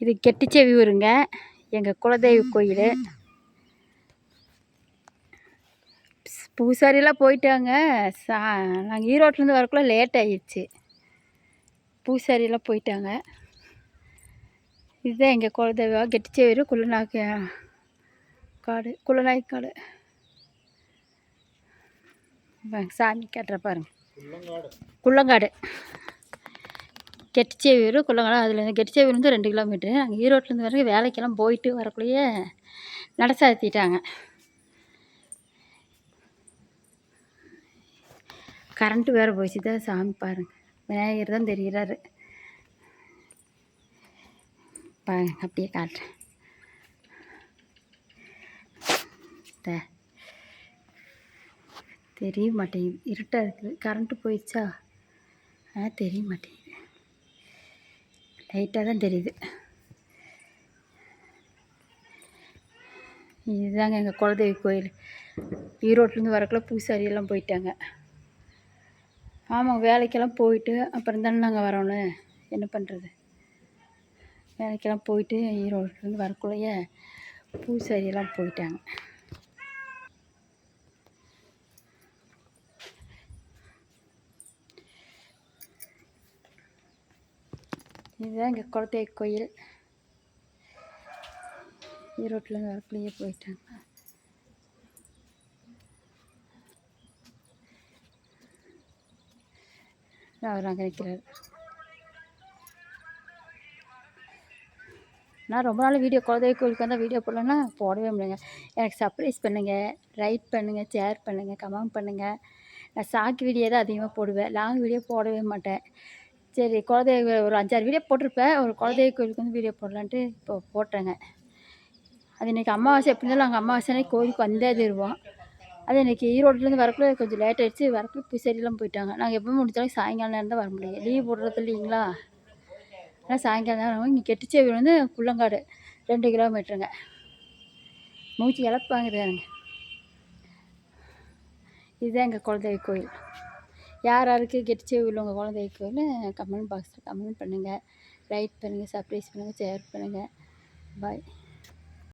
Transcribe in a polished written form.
இது கெட்டிச்செவியூருங்க, எங்கள் குலதெய்வ கோயில். பூசாரியெல்லாம் போயிட்டாங்க. நாங்கள் ஈரோட்டிலேருந்து வரக்குள்ள லேட் ஆகிடுச்சு. பூசாரியெல்லாம் போயிட்டாங்க. இதுதான் எங்கள் குலதெய்வம் கெட்டிச்செவியூர் குள்ளநாயக்க காடு. குள்ளநாயக்காடு சாமி காட்டுற பாருங்க. குள்ளங்காடு கெட்டிச்செவியூர் குள்ளங்காடு. அதில் கெட்டிச்செவியூர்லேருந்து 2 கிலோமீட்ரு. நாங்கள் ஈரோட்டிலேருந்து வர வேலைக்கெல்லாம் போயிட்டு வரக்குள்ளேயே நட சாத்திட்டாங்க. கரண்ட்டு வேறு போயிடுச்சு. தான் சாமி பாருங்கள், விநாயகர் தான் தெரிகிறாரு பாருங்க. அப்படியே காட்டுறேன். தெரிய மாட்டேங்குது, இருட்டாக இருக்குது. கரண்ட்டு போயிடுச்சா தெரிய மாட்டேங்குது. லைட்டாக தான் தெரியுது. இதுதாங்க எங்கள் குலதெய்வ கோயில். ஈரோட்டிலேருந்து வரக்குள்ள பூசாரியெல்லாம் போயிட்டாங்க. ஆமாம், வேலைக்கெல்லாம் போயிட்டு அப்புறம் தானே நாங்கள் வரணும். என்ன பண்ணுறது, வேலைக்கெல்லாம் போயிட்டு ஈரோட்டிலேருந்து வரக்குள்ளேயே பூசாரியெல்லாம் போயிட்டாங்க. இதுதான் எங்கள் குலதெய்வ கோயில். ஈரோட்டிலேருந்து வரக்குள்ளேயே போயிட்டாங்க. அவர் அங்கே நிற்கிறார். நான் ரொம்ப நாள் வீடியோ குலதெய்வ கோயிலுக்கு வந்தால் வீடியோ போடலன்னா போடவே முடியல. எனக்கு சர்ப்ரைஸ் பண்ணுங்கள், லைக் பண்ணுங்கள், ஷேர் பண்ணுங்கள், கமெண்ட் பண்ணுங்கள். நான் ஷார்ட் வீடியோ தான் அதிகமாக போடுவேன், லாங் வீடியோ போடவே மாட்டேன். சரி, குலதெய்வ ஒரு 5-6 வீடியோ போட்டிருப்பேன். ஒரு குலதெய்வ கோயிலுக்கு வந்து வீடியோ போடலான்ட்டு இப்போ போட்டேங்க. அது இன்றைக்கி அமாவாசை. எப்படி இருந்தாலும் நாங்கள் அமாவாசை கோயிலுக்கு வந்தே தருவோம். அது இன்றைக்கி ஈரோட்டிலேருந்து வரக்குள்ள கொஞ்சம் லேட் ஆகிடுச்சு. வரக்குள்ள பூசாரியெல்லாம் போயிட்டாங்க. நாங்கள் எப்பவும் முடிச்சாலும் சாயங்காலம் நேரம் தான் வர முடியும், லீவ் போடுறது இல்லைங்களா. ஆனால் சாயங்காலம் நேரம் இங்கே கெட்டிச்செவியூர் வந்து குள்ளங்காடு 2 கிலோமீட்டருங்க. மூச்சு இழப்பாங்குது எனக்கு. இதுதான் எங்கள் குலதெய்வ கோயில். யார் யாருக்கு கெட்டிச்செவியூரில் உங்கள் குலதெய்வ கோயில் கமெண்ட் பாக்ஸில் கமெண்ட் பண்ணுங்கள், லைக் பண்ணுங்கள், சப்ஸ்கிரைப் பண்ணுங்கள், ஷேர் பண்ணுங்கள். பாய்.